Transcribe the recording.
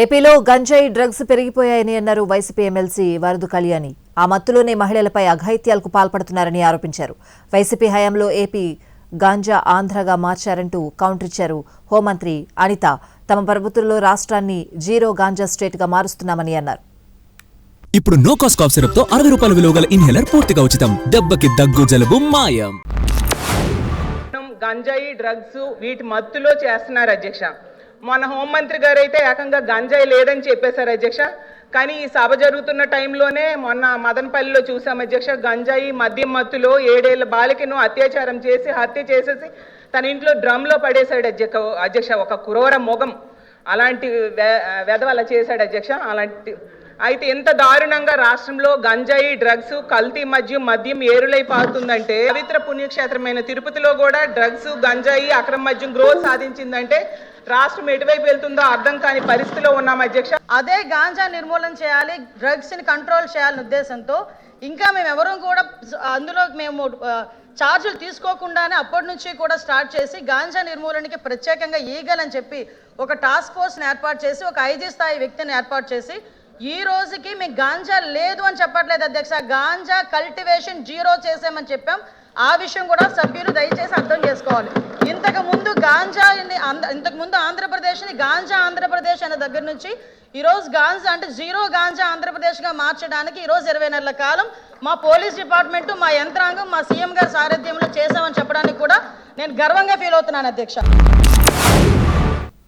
ఏపీలో గంజాయి డ్రగ్స్ పెరిగిపోయాయని అన్నారు వైసీపీ ఎమ్మెల్సీ వరదు కళ్యాణి. ఆ మత్తులోనే మహిళలపై అఘాయిత్యాలకు పాల్పడుతున్నారని ఆరోపించారు. వైసీపీ హయాంలో ఏపీ గాంజా ఆంధ్రగా మార్చారంటూ కౌంటర్ ఇచ్చారు హోంమంత్రి అనిత. తమ ప్రభుత్వంలో రాష్ట్రాన్ని జీరో గాంజా స్టేట్ గా మారుస్తున్నామని అన్నారు. ఇప్పుడు నో కాస్ట్ కాఫ్ సిరప్ తో 60 రూపాయల విలువ గల ఇన్హేలర్ పూర్తిగా ఉచితం. దెబ్బకి దగ్గు జలుబు మాయం. గంజాయి డ్రగ్స్ వీటి మత్తులో చేస్తున్నారు అధ్యక్ష. మన హోంమంత్రి గారు అయితే ఏకంగా గంజాయి లేదని చెప్పేశారు అధ్యక్ష. కానీ ఈ సభ జరుగుతున్న టైంలోనే మొన్న మదనపల్లిలో చూసాం అధ్యక్ష. గంజాయి మద్యం మత్తులో 7 ఏళ్ల బాలికను అత్యాచారం చేసి హత్య చేసేసి తన ఇంట్లో డ్రమ్లో పడేశాడు అధ్యక్ష. ఒక కురవర మొగం అలాంటి వెధవల చేశాడు అధ్యక్ష. అలాంటి అయితే ఎంత దారుణంగా రాష్ట్రంలో గంజాయి డ్రగ్స్ కల్తీ మద్యం ఏరులై పారుతుందంటే, పవిత్ర పుణ్యక్షేత్రమైన తిరుపతిలో కూడా డ్రగ్స్ గంజాయి అక్రమ మద్యం గ్రోత్ సాధించిందంటే రాష్ట్రం ఎటువైపు వెళ్తుందో అర్థం కాని పరిస్థితిలో ఉన్నాం అధ్యక్ష. అదే గాంజా నిర్మూలన చేయాలి, డ్రగ్స్ ని కంట్రోల్ చేయాలనే ఉద్దేశంతో ఇంకా మేము ఎవరూ కూడా అందులో మేము ఛార్జీలు తీసుకోకుండానే అప్పటి నుంచి కూడా స్టార్ట్ చేసి గాంజా నిర్మూలనకి ప్రత్యేకంగా ఈగల్ అని చెప్పి ఒక టాస్క్ ఫోర్స్ని ఏర్పాటు చేసి ఒక ఐజీ స్థాయి వ్యక్తిని ఏర్పాటు చేసి ఈ రోజుకి మీకు గాంజా లేదు అని చెప్పట్లేదు అధ్యక్ష. గాంజా కల్టివేషన్ జీరో చేసామని చెప్పాం. ఆ విషయం కూడా సభ్యులు దయచేసి అర్థం చేసుకోవాలి. ఇంతకుముందు ఆంధ్రప్రదేశ్ని గాంజా ఆంధ్రప్రదేశ్ అనే దగ్గర నుంచి ఈరోజు గాంజా అంటే జీరో గాంజా ఆంధ్రప్రదేశ్గా మార్చడానికి ఈరోజు 20 నెలల కాలం మా పోలీస్ డిపార్ట్మెంటు, మా యంత్రాంగం, మా సీఎం గారి సారథ్యంలో చేశామని చెప్పడానికి కూడా నేను గర్వంగా ఫీల్ అవుతున్నాను అధ్యక్ష.